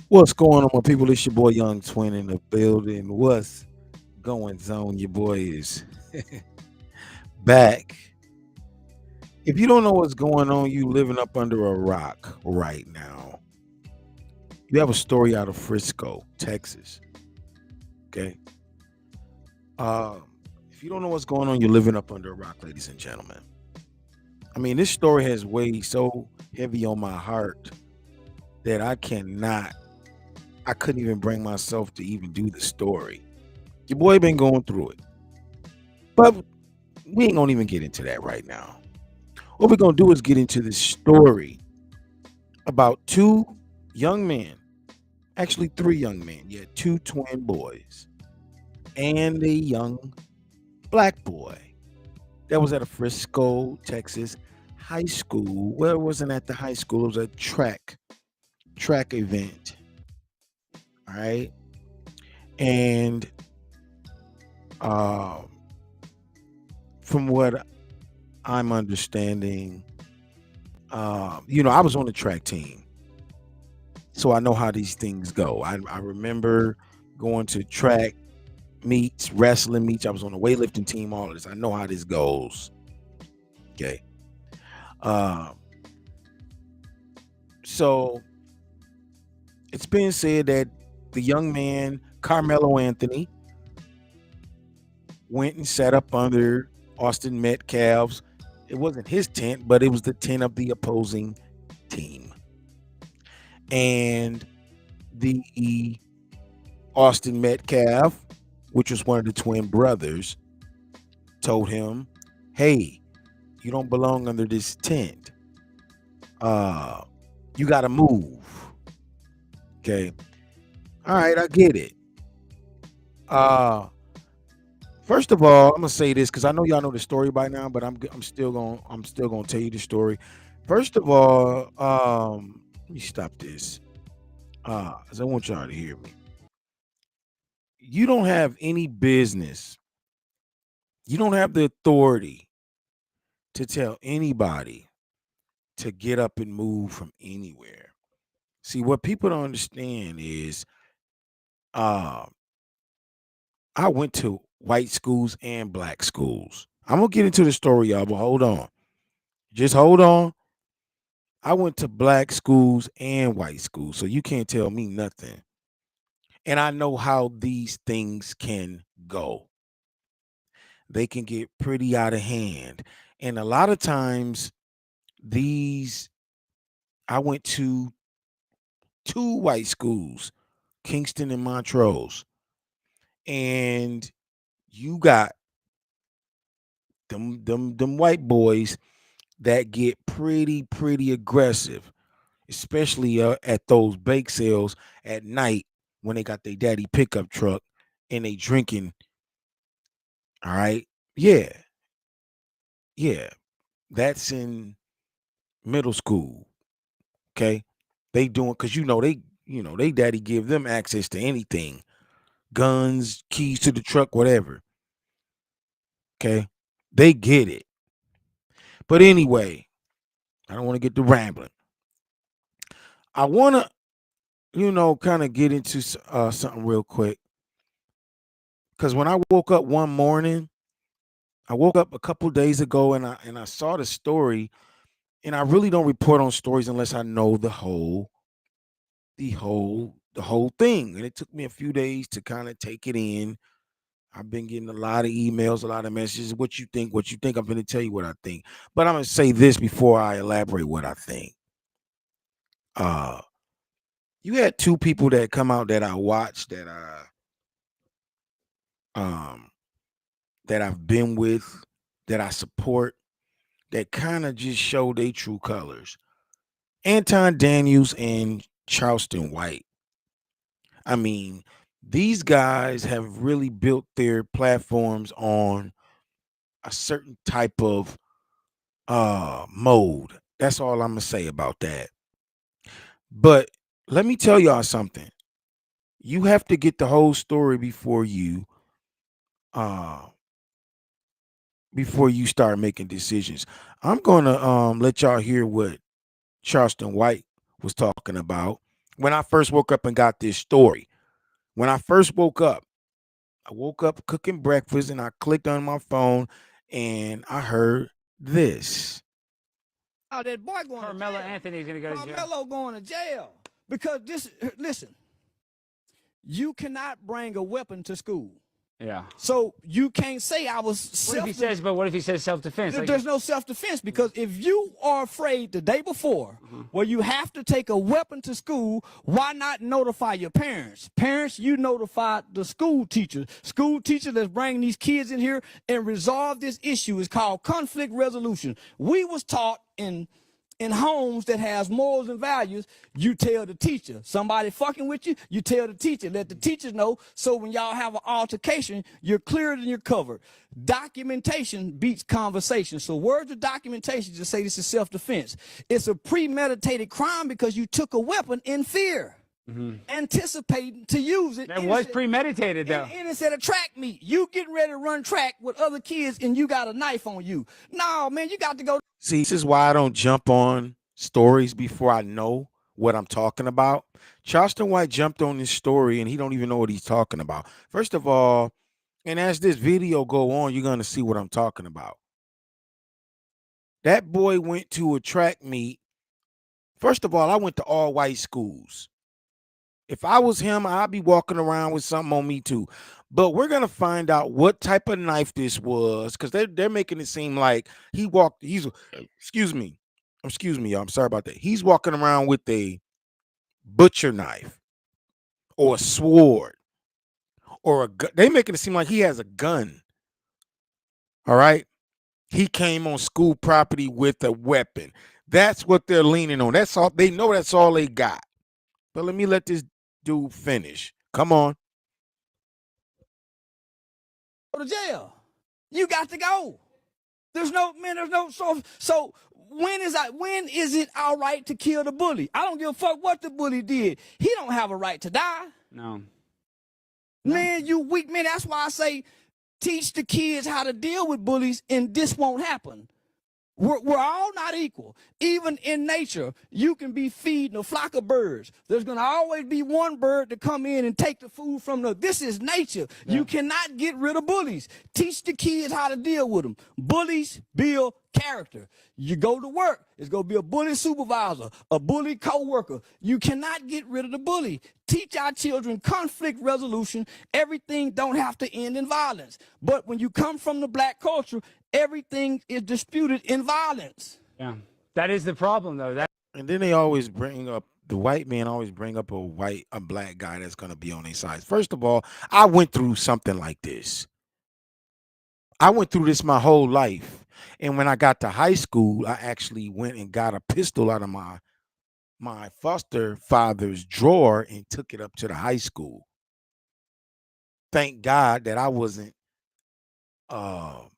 What's going on, my people? It's your boy Young Twin in the building. What's going on? Your boy is back. If you don't know what's going on, you living up under a rock right now. You have a story out of Frisco, Texas. Okay. Uh, if you don't know what's going on, you're living up under a rock, ladies and gentlemen. I mean, this story has weighed so heavy on my heart that I couldn't even bring myself to even do the story. Your boy been going through it. But we ain't gonna even get into that right now. What we're gonna do is get into this story about two young men, actually three young men. Yeah, two twin boys and a young black boy that was at a Frisco, Texas high school. Well, it wasn't at the high school, it was a track event. All right. And uh, from what I'm understanding, I was on the track team, so I know how these things go. I remember going to track meets, wrestling meets. I was on the weightlifting team. All of this, I know how this goes. Okay, uh, so it's been said that the young man Carmelo Anthony went and sat up under Austin Metcalf's. It wasn't his tent, but it was the tent of the opposing team. And the Austin Metcalf, which was one of the twin brothers, told him, "Hey, you don't belong under this tent. Uh, you got to move." Okay. All right, I get it. Uh, First of all, I'm gonna say this because I know y'all know the story by now, but I'm still gonna tell you the story. First of all, let me stop this. 'Cause I want y'all to hear me. You don't have any business. You don't have the authority to tell anybody to get up and move from anywhere. See, what people don't understand is, uh, I went to white schools and black schools. I'm gonna get into the story, y'all, but hold on. Just hold on. I went to black schools and white schools, so you can't tell me nothing. And I know how these things can go. They can get pretty out of hand. And a lot of times, these, I went to two white schools, Kingston and Montrose. And you got them white boys that get pretty aggressive, especially at those bake sales at night when they got their daddy pickup truck and they drinking. All right, yeah, yeah, that's in middle school. Okay, they doing because they daddy give them access to anything, guns, keys to the truck, whatever. Okay, they get it. But anyway, I don't want to get to rambling. I want to, kind of get into something real quick. Because when I woke up one morning, I woke up a couple days ago and I saw the story, and I really don't report on stories unless I know the whole thing. And it took me a few days to kind of take it in. I've been getting a lot of emails, a lot of messages. What you think? What you think? I'm going to tell you what I think. But I'm going to say this before I elaborate what I think. Uh, you had two people that come out that I watched um that I've been with, that I support, that kind of just show their true colors. Anton Daniels and Charleston White. I mean, These guys have really built their platforms on a certain type of mode. That's all I'm gonna say about that. But let me tell y'all something. You have to get the whole story uh before you start making decisions. I'm gonna let y'all hear what Charleston White was talking about when I first woke up and got this story. When I first woke up, I woke up cooking breakfast and I clicked on my phone and I heard this. Now that boy going to Carmelo jail. Anthony's gonna go to jail. Karmelo going to jail because this. Listen, you cannot bring a weapon to school. Yeah. So you can't say I was What if he says? But what if he says self-defense? There's no self-defense because if you are afraid the day before, where you have to take a weapon to school, why not notify your parents? Parents, you notify the school teacher. School teacher that's bringing these kids in here and resolve this issue is called conflict resolution. We was taught in homes that has morals and values, you tell the teacher. Somebody fucking with you, you tell the teacher. Let the teachers know so when y'all have an altercation, you're cleared and you're covered. Documentation beats conversation. So words of documentation just say this is self-defense. It's a premeditated crime because you took a weapon in fear. Anticipating to use it. That was premeditated, though. And it's at a track meet. You getting ready to run track with other kids and you got a knife on you. No, man, you got to go. See, this is why I don't jump on stories before I know what I'm talking about. Charleston White jumped on this story and he don't even know what he's talking about. First of all, and as this video go on, you're gonna see what I'm talking about. That boy went to a track meet. First of all, I went to all white schools. If I was him, I'd be walking around with something on me too. But we're gonna find out what type of knife this was because they're making it seem like excuse me. Excuse me, y'all. I'm sorry about that. He's walking around with a butcher knife or a sword or a gun. They making it seem like he has a gun. All right. He came on school property with a weapon. That's what they're leaning on. That's all they know, that's all they got. But let this dude finish. Come on. To jail. You got to go. There's no so when is it all right to kill the bully? I don't give a fuck what the bully did. He don't have a right to die. No. Man, you weak man. That's why I say teach the kids how to deal with bullies and this won't happen. We're all not equal. Even in nature, you can be feeding a flock of birds. There's going to always be one bird to come in and take the food from the. This is nature. Yeah. You cannot get rid of bullies. Teach the kids how to deal with them. Bullies build character. You go to work, it's going to be a bully supervisor, a bully co-worker. You cannot get rid of the bully. Teach our children conflict resolution. Everything don't have to end in violence. But when you come from the black culture, everything is disputed in violence. Yeah, that is the problem, though. And then they always bring up the white man always bring up a black guy that's gonna be on their side. First of all, I went through something like this. I went through this my whole life. And when I got to high school, I actually went and got a pistol out of my foster father's drawer and took it up to the high school. Thank God that I wasn't I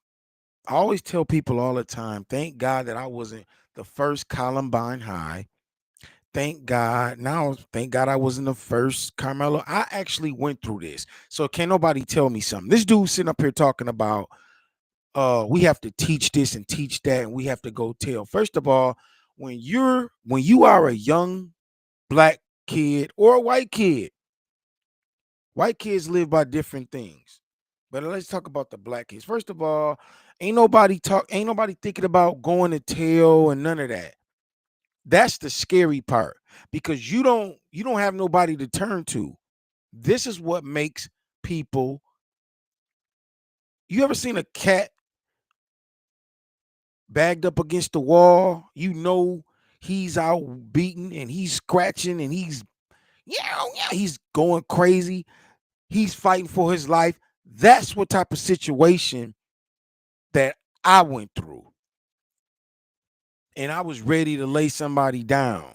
always tell people all the time, thank God that I wasn't the first Columbine High. Thank God I wasn't the first Carmelo. I actually went through this. So can't nobody tell me something. This dude sitting up here talking about we have to teach this and teach that, and we have to go tell. First of all, when you are a young black kid or a white kids live by different things. But let's talk about the black kids. First of all, ain't nobody thinking about going to tell and none of that. That's the scary part because you don't have nobody to turn to. This is what makes people. You ever seen a cat bagged up against the wall? You know he's out beating and he's scratching and he's going crazy. He's fighting for his life. That's what type of situation that I went through. And I was ready to lay somebody down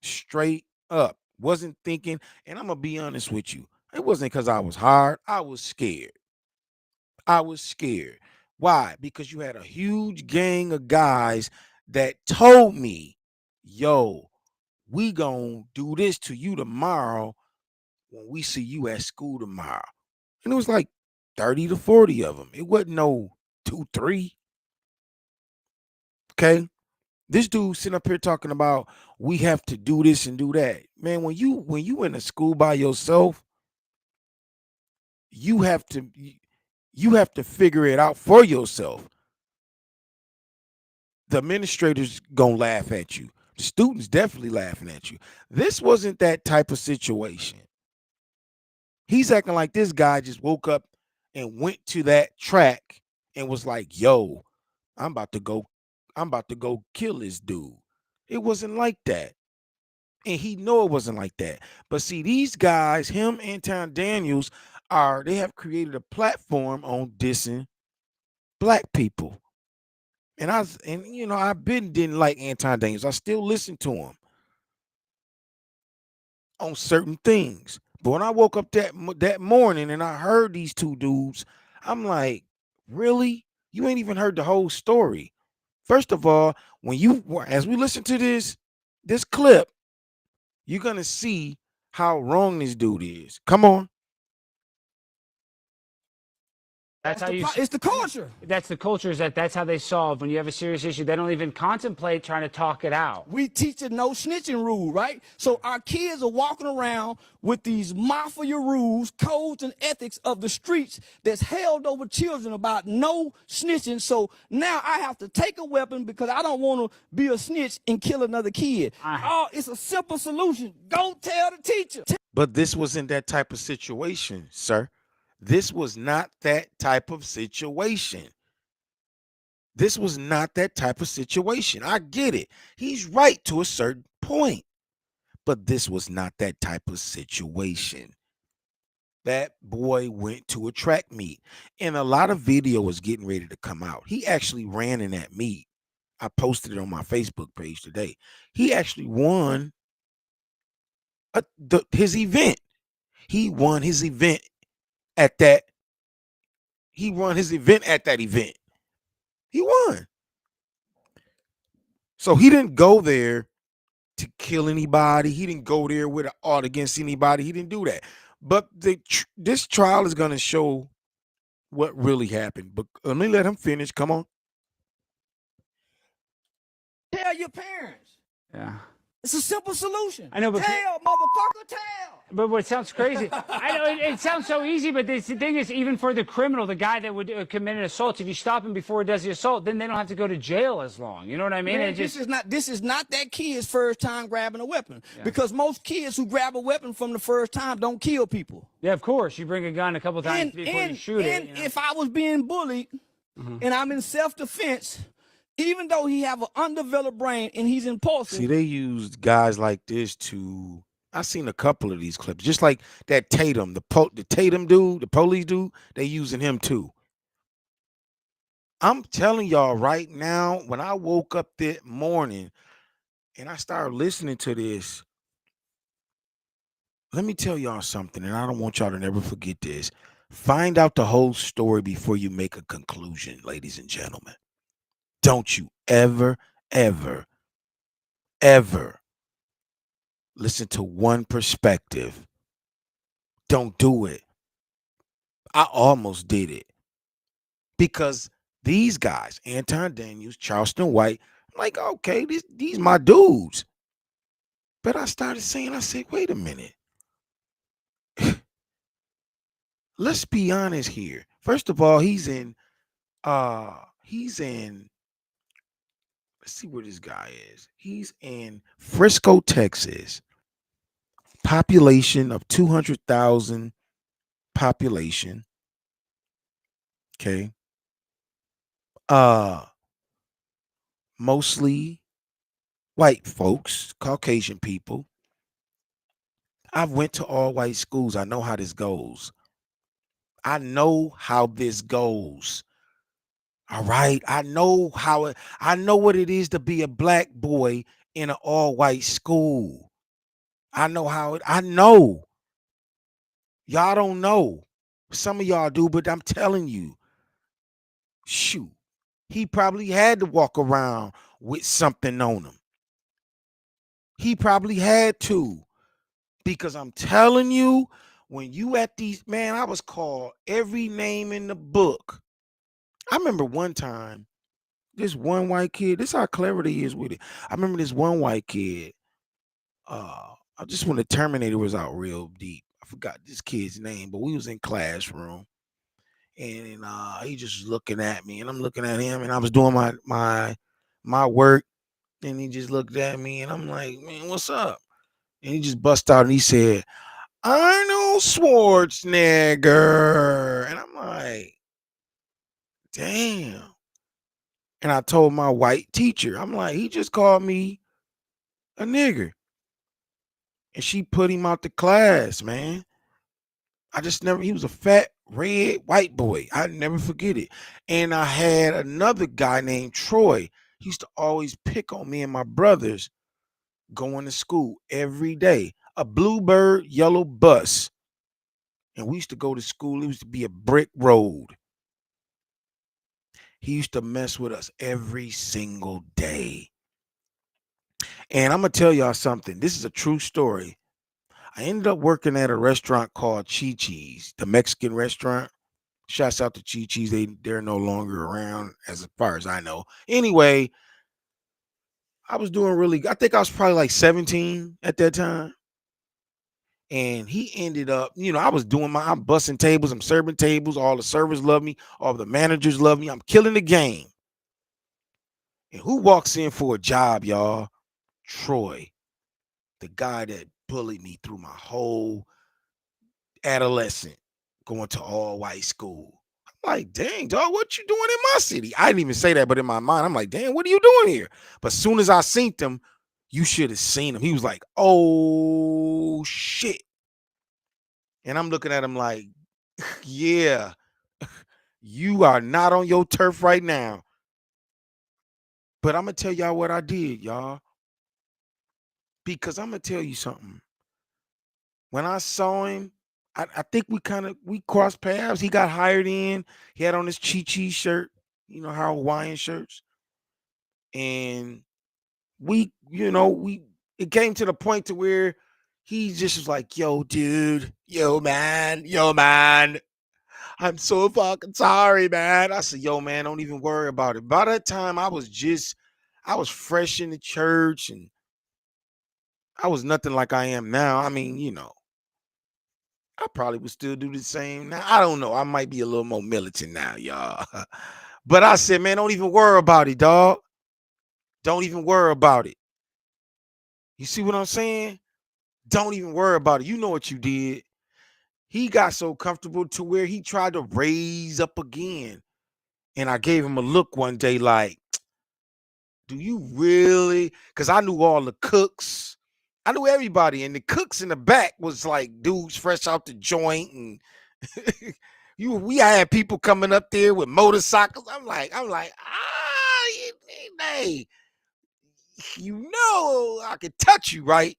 straight up. Wasn't thinking, and I'm gonna be honest with you. It wasn't because I was hard. I was scared. I was scared. Why? Because you had a huge gang of guys that told me, yo, we gonna do this to you tomorrow when we see you at school tomorrow. And it was like 30 to 40 of them. It wasn't no 2, 3. Okay. This dude sitting up here talking about we have to do this and do that. Man, when you in a school by yourself, you have to you have to figure it out for yourself. The administrators gonna laugh at you. The students definitely laughing at you. This wasn't that type of situation. He's acting like this guy just woke up and went to that track and was like, yo, I'm about to go, I'm about to go kill this dude. It wasn't like that. And he know it wasn't like that. But see, these guys, him and Anton Daniels, they have created a platform on dissing black people. And I've been didn't like Anton Daniels. I still listen to him on certain things. But when I woke up that morning and I heard these two dudes, I'm like, really? You ain't even heard the whole story. First of all, as we listen to this clip, you're gonna see how wrong this dude is. Come on. That's how you. It's the culture. That's the culture. That's how they solve when you have a serious issue. They don't even contemplate trying to talk it out. We teach a no snitching rule, right? So our kids are walking around with these mafia rules, codes, and ethics of the streets that's held over children about no snitching. So now I have to take a weapon because I don't want to be a snitch and kill another kid. Oh, it's a simple solution. Go tell the teacher. But this wasn't that type of situation, sir. This was not that type of situation. This was not that type of situation. I get it. He's right to a certain point. But this was not that type of situation. That boy went to a track meet, and a lot of video was getting ready to come out. He actually ran in that meet. I posted it on my Facebook page today. He actually won his event. He won his event at that. He won his event at that event. He won. So he didn't go there to kill anybody. He didn't go there with an art against anybody. He didn't do that. But this trial is going to show what really happened. But let me let him finish. Come on. Tell your parents. Yeah. It's a simple solution. I know, but tell, motherfucker, tell. But what sounds crazy, I know it sounds so easy, but the thing is, even for the criminal, the guy that would commit an assault, if you stop him before he does the assault, then they don't have to go to jail as long. You know what I mean? Man, this is not that kid's first time grabbing a weapon, because most kids who grab a weapon from the first time don't kill people. Yeah, of course. You bring a gun a couple times before you shoot it. And if I was being bullied and I'm in self-defense, even though he have an undeveloped brain and he's impulsive. See, they used guys like this to. I've seen a couple of these clips, just like that Tatum, the Tatum dude, the police dude. They using him too. I'm telling y'all right now, when I woke up that morning and I started listening to this, let me tell y'all something, and I don't want y'all to never forget this. Find out the whole story before you make a conclusion, ladies and gentlemen. Don't you ever, ever, ever listen to one perspective. Don't do it. I almost did it because these guys, Anton Daniels, Charleston White, I'm like, okay, these my dudes. But I started saying, I said, wait a minute. Let's be honest here. First of all, he's in, let's see where this guy is. He's in Frisco, Texas. Population of 200,000 population. Okay. Mostly white folks, Caucasian people. I've went to all white schools. I know how this goes. I know how this goes. All right. I know what it is to be a black boy in an all white school. I know. Y'all don't know. Some of y'all do, but I'm telling you, shoot, he probably had to walk around with something on him. He probably had to, because I'm telling you, when you at these, man, I was called every name in the book. I remember one time, this one white kid, this how clever he is with it. I remember this one white kid. I just when the Terminator was out real deep. I forgot this kid's name, but we was in classroom, and he just looking at me, and I'm looking at him, and I was doing my work, and he just looked at me, and I'm like, man, what's up? And he just bust out and he said, Arnold Schwarzenegger. And I'm like, damn. And I told my white teacher, I'm like, he just called me a nigger. And she put him out the class, man. I just never, he was a fat, red, white boy. I never forget it. And I had another guy named Troy. He used to always pick on me and my brothers going to school every day. A bluebird yellow bus. And we used to go to school. It used to be a brick road. He used to mess with us every single day. And I'm going to tell y'all something. This is a true story. I ended up working at a restaurant called Chi Chi's, the Mexican restaurant. Shouts out to Chi Chi's. They're no longer around as far as I know. Anyway, I was doing really, I think I was probably like 17 at that time. And he ended up, I was doing I'm bussing tables, I'm serving tables. All the servers love me. All the managers love me. I'm killing the game. And who walks in for a job, y'all? Troy, the guy that bullied me through my whole adolescent going to all white school. I'm like, dang, dog, what you doing in my city? I didn't even say that, but in my mind, I'm like, damn, what are you doing here? But as soon as I seen him, you should have seen him. He was like, oh, shit. And I'm looking at him like, yeah, you are not on your turf right now. But I'm going to tell y'all what I did, y'all. Because I'm going to tell you something. When I saw him, I think we crossed paths. He got hired in. He had on his Chi Chi shirt, how Hawaiian shirts. And it came to the point to where he just was like, yo, dude, yo, man, I'm so fucking sorry, man. I said, yo, man, don't even worry about it. By that time, I was fresh in the church, and I was nothing like I am now. I mean, I probably would still do the same now. I don't know. I might be a little more militant now, y'all. But I said, man, don't even worry about it, dog. Don't even worry about it. You see what I'm saying? Don't even worry about it. You know what you did. He got so comfortable to where he tried to raise up again. And I gave him a look one day like, do you really? Because I knew all the cooks. I knew everybody. And the cooks in the back was like dudes fresh out the joint. And we had people coming up there with motorcycles. I'm like, hey, I could touch you, right?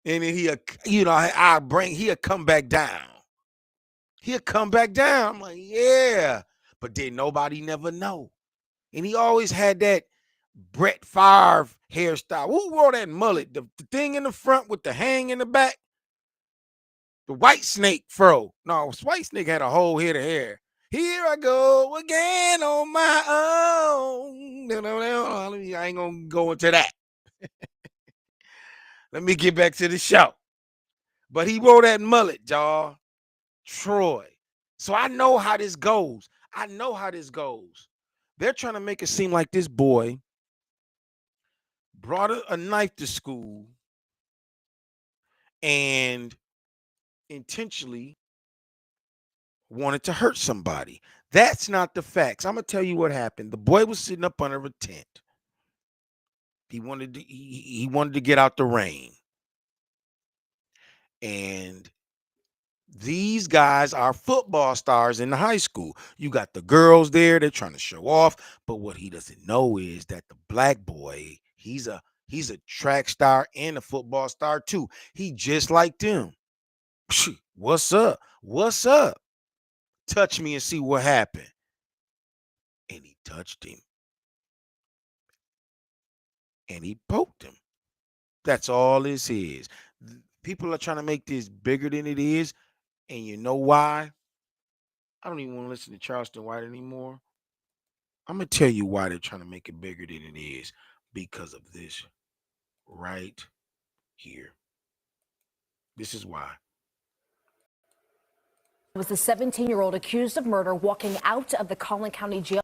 And then he'll come back down. He'll come back down. I'm like, yeah. But then nobody never know. And he always had that Brett Favre hairstyle. Who wore that mullet? The thing in the front with the hang in the back? The White Snake fro. No, White Snake had a whole head of hair. Here I go again on my own. I ain't gonna go into that. Let me get back to the show. But he wore that mullet, y'all. Troy. So I know how this goes. They're trying to make it seem like this boy brought a knife to school and intentionally wanted to hurt somebody. That's not the facts. I'm gonna tell you what happened. The boy was sitting up under a tent. He wanted to get out the rain. And these guys are football stars in the high school. You got the girls there, they're trying to show off. But what he doesn't know is that the black boy, he's a track star and a football star too. He just like them. What's up? What's up? Touch me and see what happened. And he touched him. And he poked him. That's all this is. People are trying to make this bigger than it is. And you know why? I don't even want to listen to Charleston White anymore. I'm going to tell you why they're trying to make it bigger than it is. Because of this right here. This is why. Was the 17-year-old accused of murder walking out of the Collin County jail.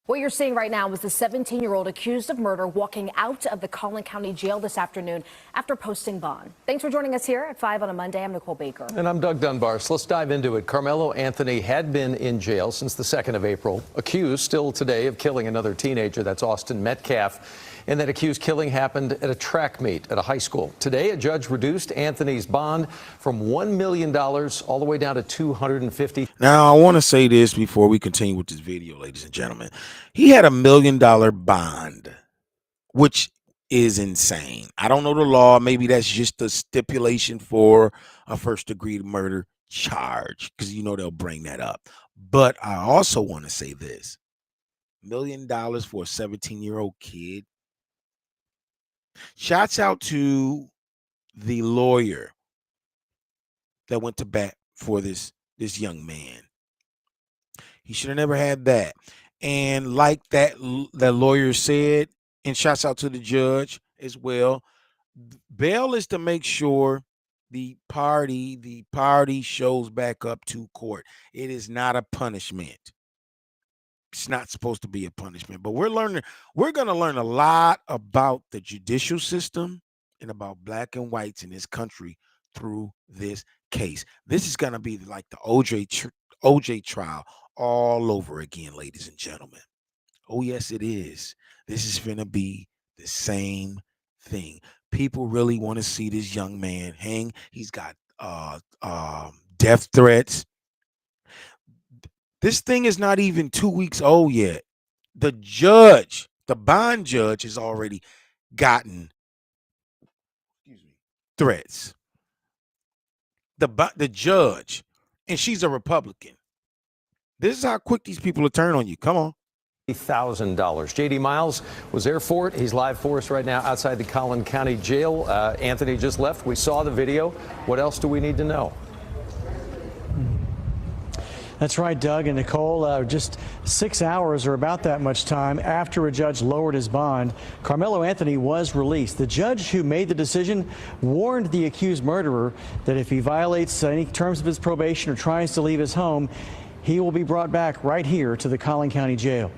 What you're seeing right now was the 17-year-old accused of murder walking out of the Collin County jail this afternoon after posting bond. Thanks for joining us here at 5 on a Monday. I'm Nicole Baker. And I'm Doug Dunbar. So let's dive into it. Karmelo Anthony had been in jail since the 2nd of April, accused still today of killing another teenager. That's Austin Metcalf. And that accused killing happened at a track meet at a high school. Today, a judge reduced Anthony's bond from $1 million all the way down to $250,000. Now, I want to say this before we continue with this video, ladies and gentlemen. He had $1 million bond, which is insane. I don't know the law. Maybe that's just a stipulation for a first-degree murder charge, because you know they'll bring that up. But I also want to say this. $1 million for a 17-year-old kid. Shouts out to the lawyer that went to bat for this young man. He should have never had that. And like that lawyer said, and shouts out to the judge as well, bail is to make sure the party shows back up to court. It is not a punishment. It's not supposed to be a punishment, but we're going to learn a lot about the judicial system and about black and whites in this country through this case. This is going to be like the OJ trial all over again, ladies and gentlemen. Oh, yes, it is. This is going to be the same thing. People really want to see this young man hang. He's got death threats. This thing is not even 2 weeks old yet. The bond judge has already gotten threats. The judge, and she's a Republican. This is how quick these people will turn on you. Come on. $1,000. JD Miles was there for it. He's live for us right now outside the Collin County jail. Anthony just left. We saw the video. What else do we need to know? That's right, Doug and Nicole. Just 6 hours or about that much time after a judge lowered his bond, Karmelo Anthony was released. The judge who made the decision warned the accused murderer that if he violates any terms of his probation or tries to leave his home, he will be brought back right here to the Collin County jail.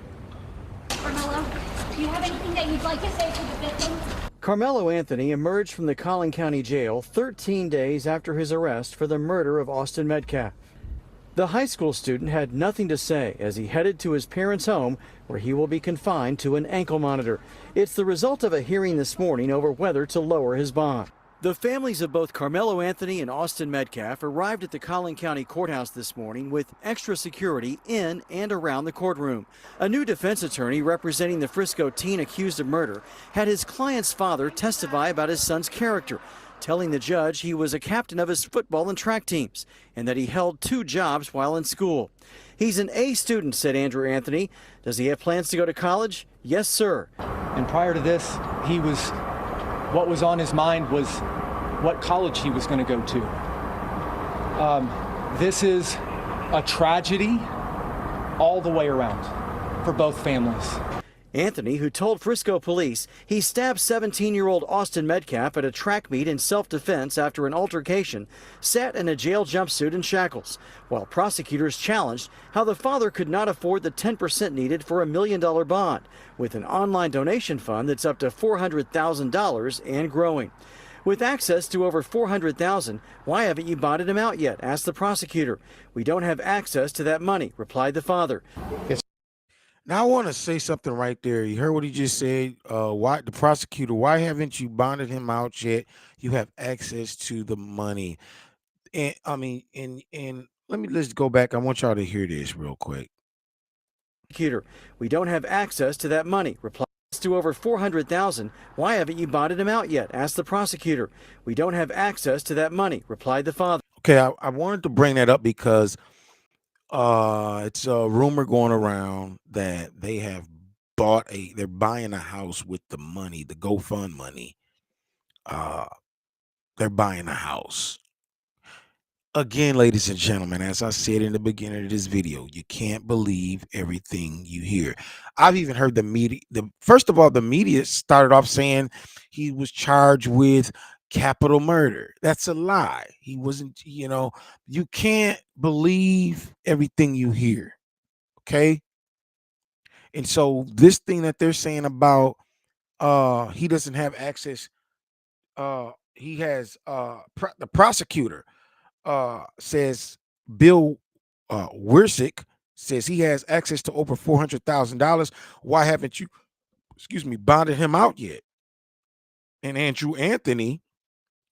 Karmelo, do you have anything that you'd like to say to the victims? Karmelo Anthony emerged from the Collin County jail 13 days after his arrest for the murder of Austin Metcalf. The high school student had nothing to say as he headed to his parents' home, where he will be confined to an ankle monitor. It's the result of a hearing this morning over whether to lower his bond. The families of both Karmelo Anthony and Austin Metcalf arrived at the Collin County Courthouse this morning with extra security in and around the courtroom. A new defense attorney representing the Frisco teen accused of murder had his client's father testify about his son's character, telling the judge he was a captain of his football and track teams and that he held 2 jobs while in school. He's an A student, said Andrew Anthony. Does he have plans to go to college? Yes, sir. And prior to this, what was on his mind was what college he was going to go to. This is a tragedy all the way around for both families. Anthony, who told Frisco police he stabbed 17-year-old Austin Metcalf at a track meet in self-defense after an altercation, sat in a jail jumpsuit and shackles, while prosecutors challenged how the father could not afford the 10% needed for $1 million bond, with an online donation fund that's up to $400,000 and growing. With access to over $400,000, why haven't you bonded him out yet? Asked the prosecutor. We don't have access to that money, replied the father. Now I want to say something right there. You heard what he just said. Why the prosecutor? Why haven't you bonded him out yet? You have access to the money, and I mean, and let's go back. I want y'all to hear this real quick. Prosecutor, we don't have access to that money. Replied to over $400,000. Why haven't you bonded him out yet? Asked the prosecutor. We don't have access to that money. Replied the father. Okay, I wanted to bring that up because it's a rumor going around that they're buying a house with the money, the GoFund money. Uh, they're buying a house. Again, ladies and gentlemen, as I said in the beginning of this video, you can't believe everything you hear. I've even heard the media. First of all, the media started off saying he was charged with capital murder. That's a lie. He wasn't. You can't believe everything you hear. Okay, and so this thing that they're saying about he doesn't have access. He has the prosecutor says Bill Wirsick says he has access to over $400,000. Why haven't you, bonded him out yet? And Andrew Anthony,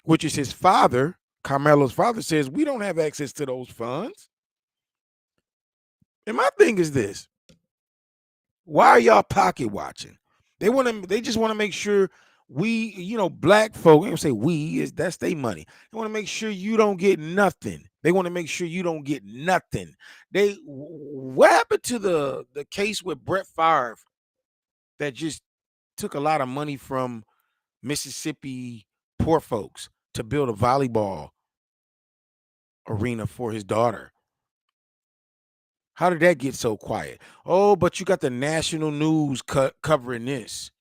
which is his father, Carmelo's father, says we don't have access to those funds. And my thing is this: why are y'all pocket watching? They just want to make sure black folk, they don't say that's their money. They want to make sure you don't get nothing. They want to make sure you don't get nothing. What happened to the case with Brett Favre that just took a lot of money from Mississippi poor folks to build a volleyball arena for his daughter? How did that get so quiet? Oh, but you got the national news covering this.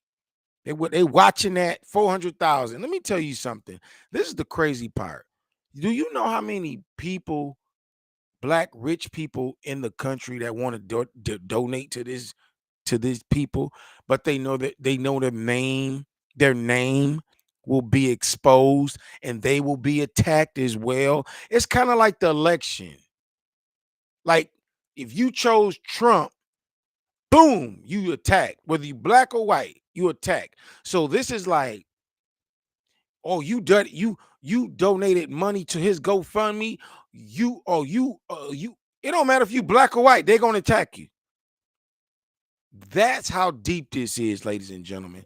They watching that 400,000. Let me tell you something. This is the crazy part. Do you know how many people, black rich people in the country that want to donate to these people, but they know their name will be exposed and they will be attacked as well. It's kind of like the election. Like if you chose Trump, boom, you attack. Whether you black or white, you attack. So this is like, oh, you donated money to his GoFundMe. It don't matter if you black or white, they're gonna attack you. That's how deep this is, ladies and gentlemen.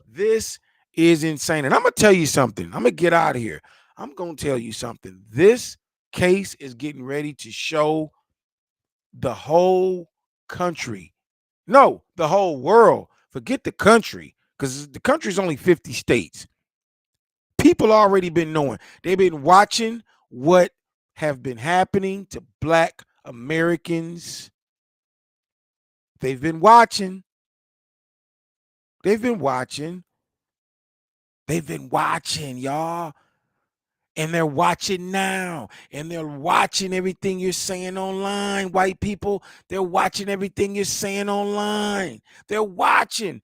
This is insane. And I'm gonna tell you something. I'm gonna get out of here. I'm gonna tell you something. This case is getting ready to show the whole country. No, the whole world. Forget the country, because the country's only 50 states. People already been knowing. They've been watching what have been happening to black Americans. They've been watching. They've been watching. They've been watching, y'all. And they're watching now. And they're watching everything you're saying online, white people. They're watching everything you're saying online. They're watching.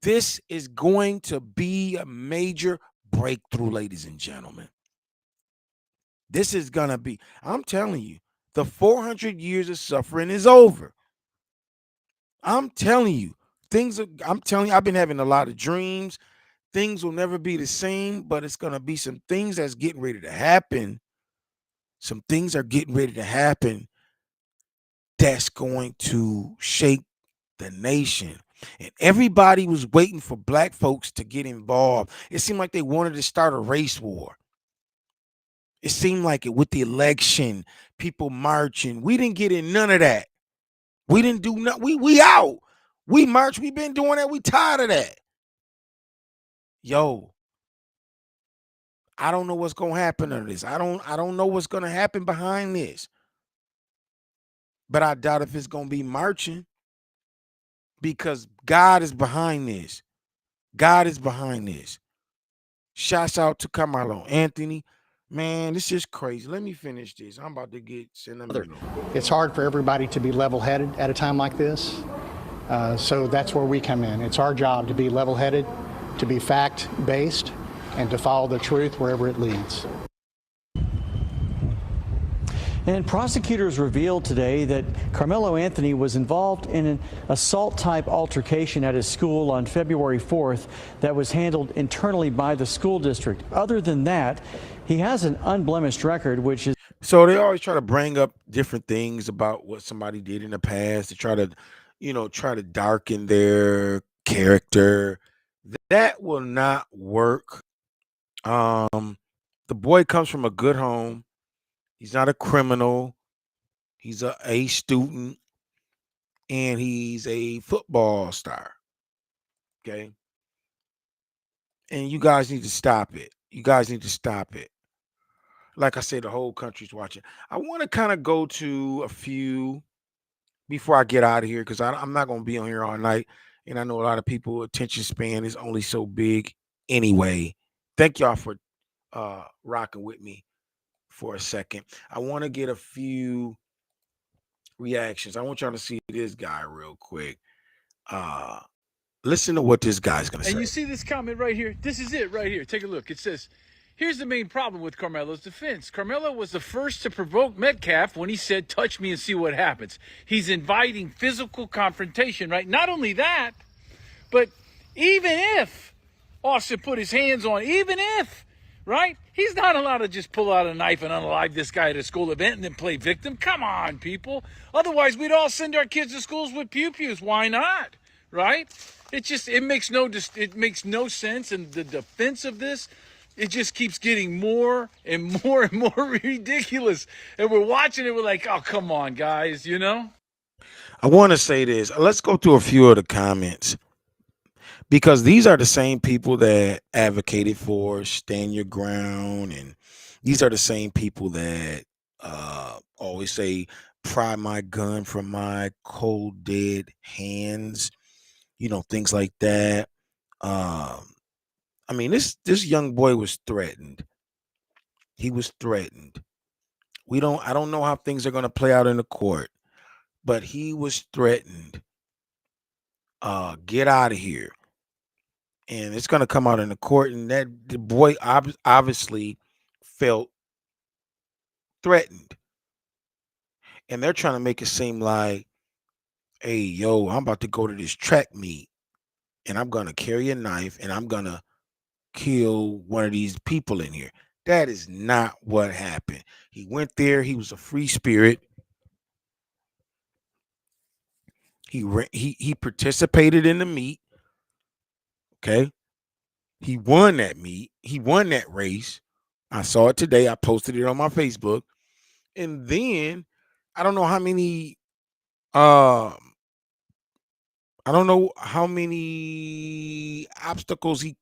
This is going to be a major breakthrough, ladies and gentlemen. This is going to be, I'm telling you, the 400 years of suffering is over. I'm telling you, I've been having a lot of dreams. Things will never be the same, but it's going to be some things that's getting ready to happen. Some things are getting ready to happen that's going to shake the nation. And everybody was waiting for black folks to get involved. It seemed like they wanted to start a race war. It seemed like it with the election, people marching. We didn't get in none of that. We didn't do nothing. We out. We march. We been doing that. We tired of that. Yo, I don't know what's gonna happen to this. I don't know what's gonna happen behind this. But I doubt if it's gonna be marching, because God is behind this. God is behind this. Shouts out to Karmelo Anthony. Man, this is crazy. Let me finish this. I'm about to get sentimental. It's hard for everybody to be level-headed at a time like this. So that's where we come in. It's our job to be level-headed, to be fact-based, and to follow the truth wherever it leads. And prosecutors revealed today that Karmelo Anthony was involved in an assault-type altercation at his school on February 4th that was handled internally by the school district. Other than that, he has an unblemished record, which is... So they always try to bring up different things about what somebody did in the past to try to darken their character. That will not work. The boy comes from a good home. He's not a criminal. He's a student, and he's a football star. Okay. And you guys need to stop it. You guys need to stop it. Like I said, the whole country's watching. I want to kind of go to a few before I get out of here because I'm not going to be on here all night. And I know a lot of people attention span is only so big anyway. Thank y'all for rocking with me for a second. I want to get a few reactions. I want y'all to see this guy real quick. Listen to what this guy's going to say. And you see this comment right here? This is it right here. Take a look. It says, here's the main problem with Karmelo's defense. Karmelo was the first to provoke Metcalf when he said, touch me and see what happens. He's inviting physical confrontation, right? Not only that, but even if Austin put his hands on, even if, right? He's not allowed to just pull out a knife and unalive this guy at a school event and then play victim. Come on, people. Otherwise, we'd all send our kids to schools with pew-pews. Why not? Right? It makes no sense. And the defense of this, it just keeps getting more and more and more ridiculous. And we're watching it. We're like, oh, come on, guys, you know? I want to say this. Let's go through a few of the comments because these are the same people that advocated for stand your ground. And these are the same people that always say, pry my gun from my cold, dead hands. Things like that. I mean, this young boy was threatened. He was threatened. I don't know how things are going to play out in the court, but he was threatened. Get out of here. And it's going to come out in the court, and that the boy obviously felt threatened. And they're trying to make it seem like, hey, yo, I'm about to go to this track meet, and I'm going to carry a knife, and I'm going to kill one of these people in here. That is not what happened. He went there. He was a free spirit. He participated in the meet. Okay. He won that meet. He won that race. I saw it today. I posted it on my Facebook. And then I don't know how many obstacles he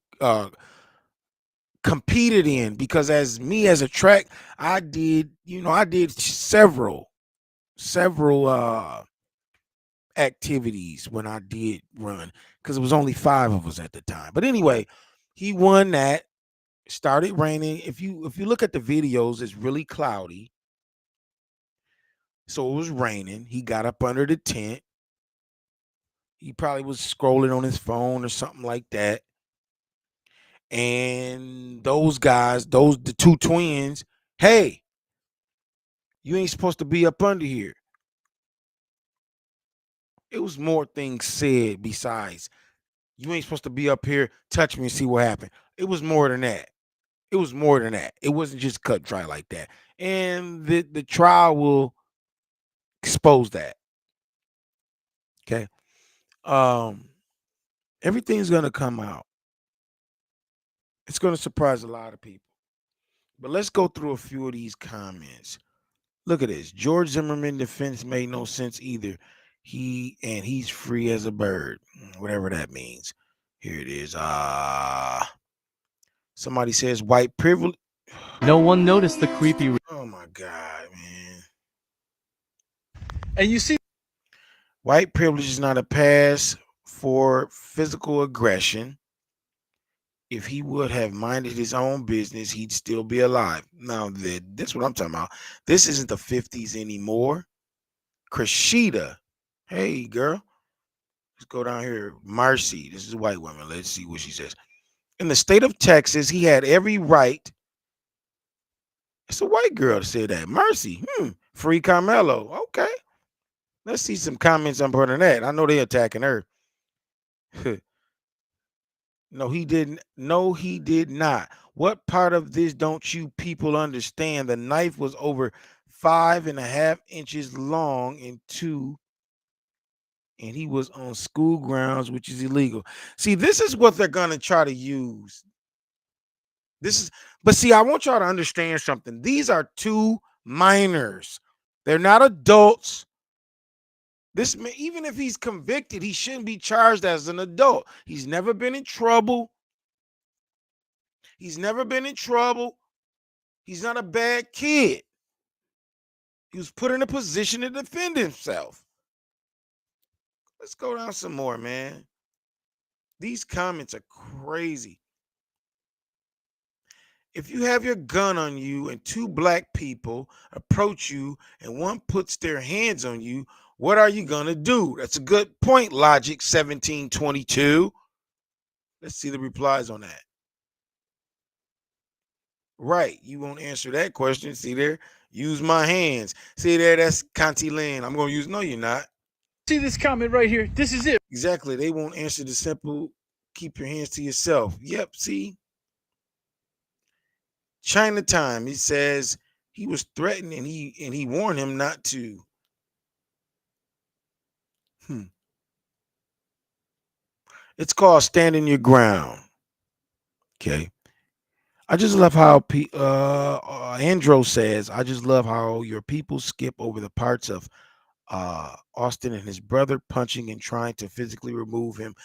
competed in, because as a track, I did several activities when I did run, because it was only 5 of us at the time. But anyway, he won that. Started raining. If you look at the videos, it's really cloudy. So it was raining. He got up under the tent. He probably was scrolling on his phone or something like that. And those guys, the 2 twins, hey, you ain't supposed to be up under here. It was more things said besides, you ain't supposed to be up here, touch me and see what happened. It was more than that. It was more than that. It wasn't just cut dry like that. And the trial will expose that. Okay. Everything's gonna come out. It's gonna surprise a lot of people. But let's go through a few of these comments. Look at this. George Zimmerman defense made no sense either. He's free as a bird, whatever that means. Here it is. Somebody says white privilege. No one noticed the creepy. Oh my God, man. And you see, white privilege is not a pass for physical aggression. If he would have minded his own business, he'd still be alive. Now, that's what I'm talking about. This isn't the 50s anymore. Krishita. Hey, girl. Let's go down here. Marcy. This is a white woman. Let's see what she says. In the state of Texas, he had every right. It's a white girl to say that. Mercy. Free Karmelo. Okay. Let's see some comments on that. I know they're attacking her. No, he didn't. No, he did not. What part of this don't you people understand? The knife was over 5.5 inches long and he was on school grounds, which is illegal. See, this is what they're going to try to use. But see, I want y'all to understand something. These are two minors. They're not adults. Even if he's convicted, he shouldn't be charged as an adult. He's never been in trouble. He's never been in trouble. He's not a bad kid. He was put in a position to defend himself. Let's go down some more, man. These comments are crazy. If you have your gun on you and two black people approach you and one puts their hands on you, what are you going to do? That's a good point, Logic 1722. Let's see the replies on that. Right. You won't answer that question. See there? Use my hands. See there? That's Conti Land. I'm going to use. No, you're not. See this comment right here? This is it. Exactly. They won't answer the simple, keep your hands to yourself. Yep. See? Chinatime. He says he was threatened and he warned him not to. It's called standing your ground. Okay. I just love how Andro says, I just love how your people skip over the parts of Austin and his brother punching and trying to physically remove him.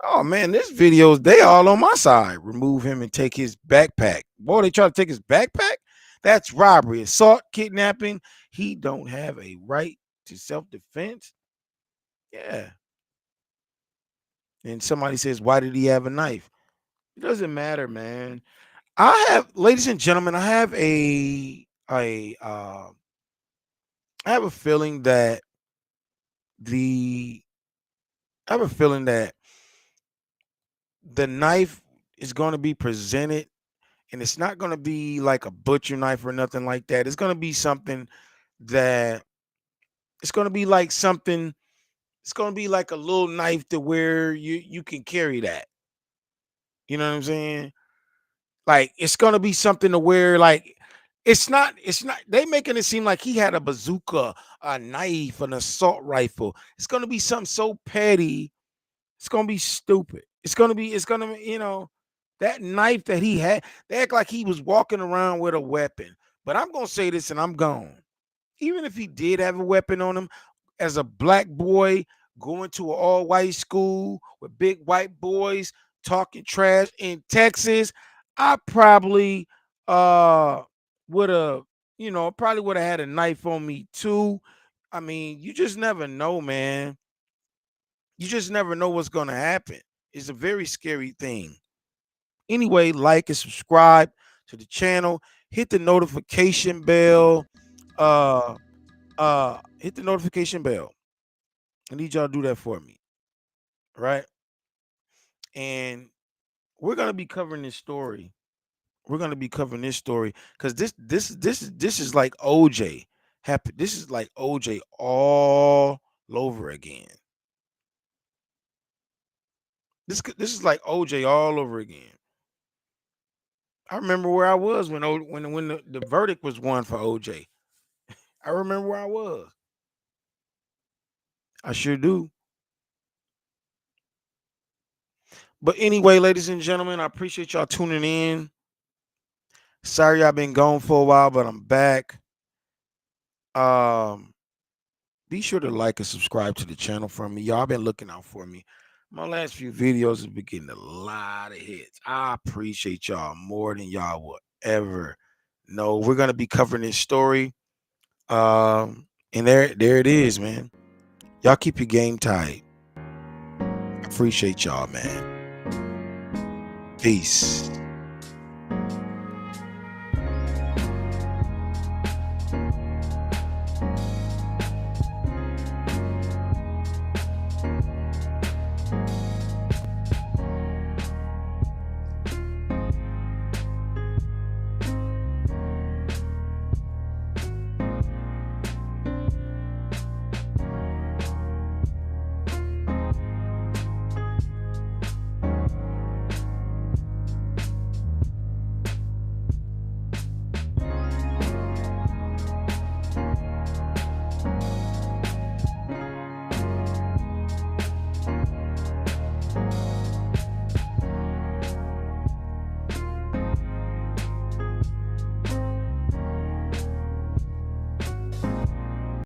Oh man, this videos, they all on my side. Remove him and take his backpack. Boy, they try to take his backpack? That's robbery, assault, kidnapping. He don't have a right to self-defense. Yeah. And somebody says, why did he have a knife? It doesn't matter, man. Ladies and gentlemen, I have a feeling that the knife is going to be presented, and it's not going to be like a butcher knife or nothing like that. It's going to be something that it's going to be like something. It's going to be like a little knife to where you can carry that. You know what I'm saying? Like it's going to be something to where like it's not they making it seem like he had a bazooka, a knife, an assault rifle. It's going to be something so petty. It's going to be stupid. It's going to, that knife that he had, they act like he was walking around with a weapon. But I'm going to say this and I'm gone. Even if he did have a weapon on him, as a black boy going to an all-white school with big white boys talking trash in Texas, I probably would have, probably would have had a knife on me too. I mean, you just never know, man. You just never know what's going to happen. It's a very scary thing. Anyway, like and subscribe to the channel. Hit the notification bell. Hit the notification bell. I need y'all to do that for me. Right? And we're going to be covering this story. We're going to be covering this story because this is like OJ happened. This is like OJ all over again. This is like OJ all over again. I remember where I was when the verdict was won for OJ. I remember where I was. I sure do. But anyway, ladies and gentlemen, I appreciate y'all tuning in. Sorry I've been gone for a while, but I'm back. Be sure to like and subscribe to the channel for me. Y'all been looking out for me. My last few videos have been getting a lot of hits. I appreciate y'all more than y'all will ever know. We're gonna be covering this story. And there it is, man. Y'all keep your game tight. Appreciate y'all, man. Peace.